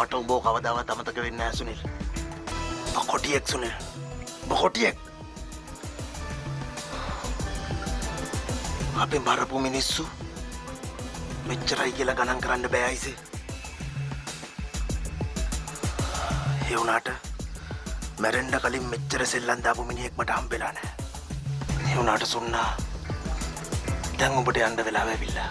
මට උඹව කවදාවත් අමතක වෙන්නේ නැහැ සුනිල්. බකොටියෙක් සුනිල්. බකොටියෙක්. අපි මරපු මිනිස්සු මෙච්චරයි කියලා ගණන් කරන්න බෑ අයිසේ. ඒ වුණාට මැරෙන්න කලින් මෙච්චර සෙල්ලම් දාපු මිනිහෙක් මට හම්බෙලා නැහැ. ඒ වුණාට සුන්නා දැන් ඔබට යන්න වෙලාව ඇවිල්ලා.